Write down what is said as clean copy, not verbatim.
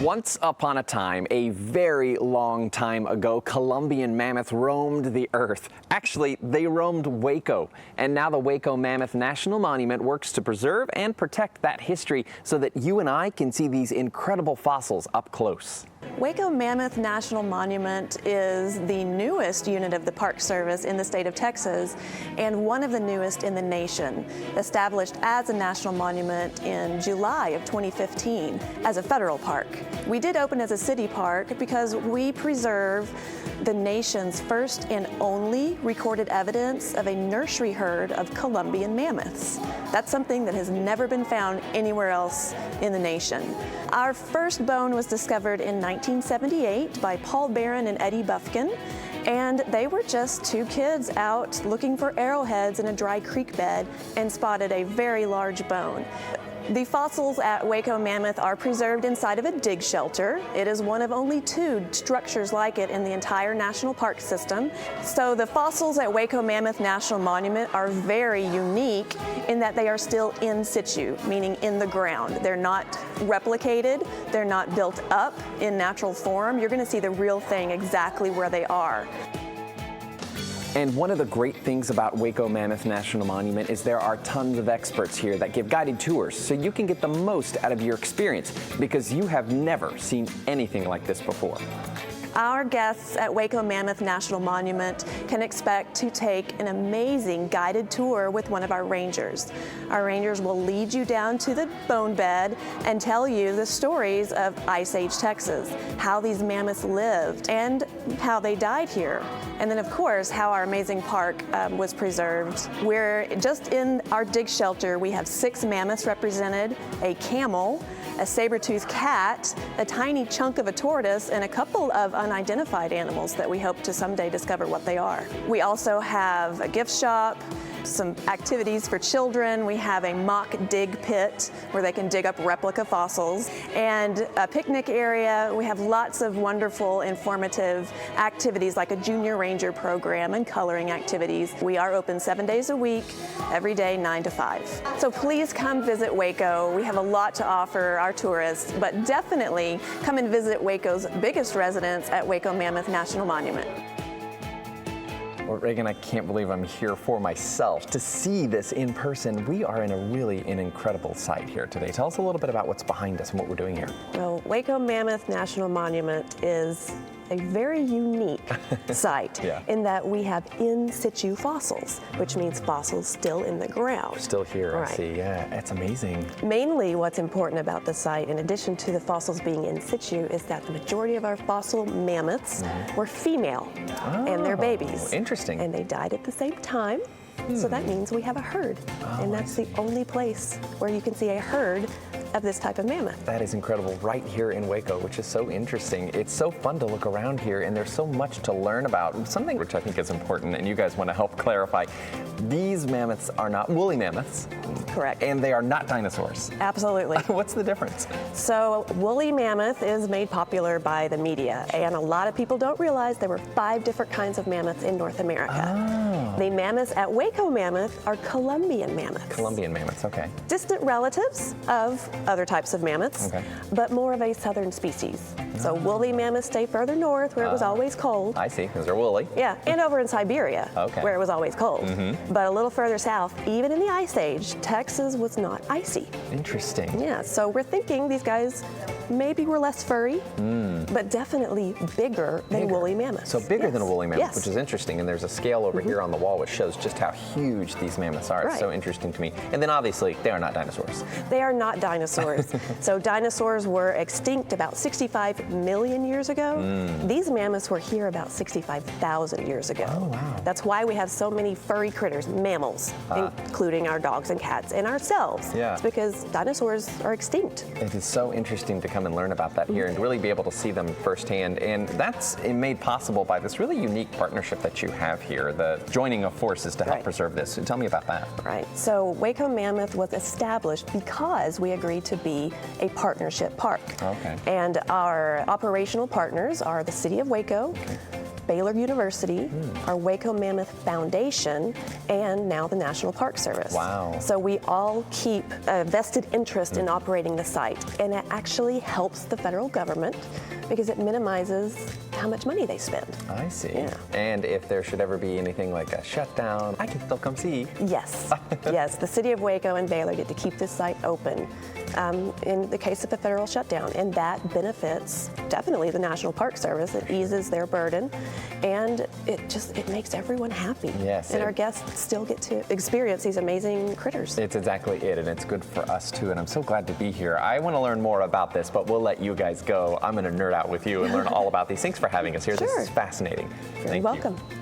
Once upon a time, a very long time ago, Columbian mammoth roamed the earth. Actually, they roamed Waco. And now the Waco Mammoth National Monument works to preserve and protect that history so that you and I can see these incredible fossils up close. Waco Mammoth National Monument is the newest unit of the Park Service in the state of Texas and one of the newest in the nation, established as a national monument in July of 2015 as a federal park. We did open as a city park because we preserve the nation's first and only recorded evidence of a nursery herd of Columbian mammoths. That's something that has never been found anywhere else in the nation. Our first bone was discovered in 1978 by Paul Barron and Eddie Buffkin, and they were just two kids out looking for arrowheads in a dry creek bed and spotted a very large bone. The fossils at Waco Mammoth are preserved inside of a dig shelter. It is one of only two structures like it in the entire national park system. So the fossils at Waco Mammoth National Monument are very unique in that they are still in situ, meaning in the ground. They're not replicated, they're not built up in natural form. You're going to see the real thing exactly where they are. And one of the great things about Waco Mammoth National Monument is there are tons of experts here that give guided tours so you can get the most out of your experience because you have never seen anything like this before. Our guests at Waco Mammoth National Monument can expect to take an amazing guided tour with one of our rangers. Our rangers will lead you down to the bone bed and tell you the stories of Ice Age Texas, how these mammoths lived, and how they died here. And then, of course, how our amazing park was preserved. We're just in our dig shelter. We have 6 mammoths represented, a camel, a saber-toothed cat, a tiny chunk of a tortoise, and a couple of unidentified animals that we hope to someday discover what they are. We also have a gift shop, some activities for children. We have a mock dig pit where they can dig up replica fossils, and a picnic area. We have lots of wonderful, informative activities like a junior ranger program and coloring activities. We are open 7 days a week, every day 9 to 5. So please come visit Waco. We have a lot to offer our tourists, but definitely come and visit Waco's biggest residence at Waco Mammoth National Monument. Well, Reagan, I can't believe I'm here for myself to see this in person. We are in an incredible site here today. Tell us a little bit about what's behind us and what we're doing here. Well, Waco Mammoth National Monument is a very unique site in that we have in situ fossils, which means fossils still in the ground. Still here, Right. I see. Yeah, it's amazing. Mainly what's important about the site, in addition to the fossils being in situ, is that the majority of our fossil mammoths were female and their babies. Interesting. And they died at the same time. So that means we have a herd, and that's the only place where you can see a herd of this type of mammoth. That is incredible, right here in Waco, which is so interesting. It's so fun to look around here, and there's so much to learn about. Something which I think is important, and you guys want to help clarify. These mammoths are not woolly mammoths. Correct. And they are not dinosaurs. Absolutely. What's the difference? So woolly mammoth is made popular by the media, and a lot of people don't realize there were 5 different kinds of mammoths in North America. Oh. The mammoths at Waco Mammoth are Columbian mammoths. Columbian mammoths, okay. Distant relatives of other types of mammoths, but more of a southern species. So woolly mammoths stay further north where it was always cold. I see, because they're woolly. Yeah, and over in Siberia where it was always cold. But a little further south, even in the Ice Age, Texas was not icy. Interesting. Yeah, so we're thinking these guys maybe were less furry, but definitely bigger than woolly mammoths. So bigger than a woolly mammoth, Yes. which is interesting. And there's a scale over here on the wall which shows just how huge these mammoths are. It's so interesting to me. And then obviously, they are not dinosaurs. They are not dinosaurs. So dinosaurs were extinct about 65 million years ago. These mammoths were here about 65,000 years ago. Oh, wow. That's why we have so many furry critters, mammals, including our dogs and cats and ourselves. Yeah. It's because dinosaurs are extinct. It is so interesting to come and learn about that here and really be able to see them firsthand. And that's made possible by this really unique partnership that you have here, the joining of forces to help preserve this. So tell me about that. Right. So Waco Mammoth was established because we agreed to be a partnership park. Okay. And our operational partners are the City of Waco, Baylor University, our Waco Mammoth Foundation, and now the National Park Service. Wow. So we all keep a vested interest in operating the site, and it actually helps the federal government because it minimizes how much money they spend. I see. Yeah. And if there should ever be anything like a shutdown, I can still come see. Yes, yes, the city of Waco and Baylor get to keep this site open in the case of a federal shutdown, and that benefits definitely the National Park Service. It eases their burden, and it makes everyone happy. Yes. And our guests still get to experience these amazing critters. It's exactly it, and it's good for us too, and I'm so glad to be here. I want to learn more about this, but we'll let you guys go. I'm going to nerd out with you and learn all about these. Thanks for having us here. Sure. This is fascinating. You're Thank welcome. you.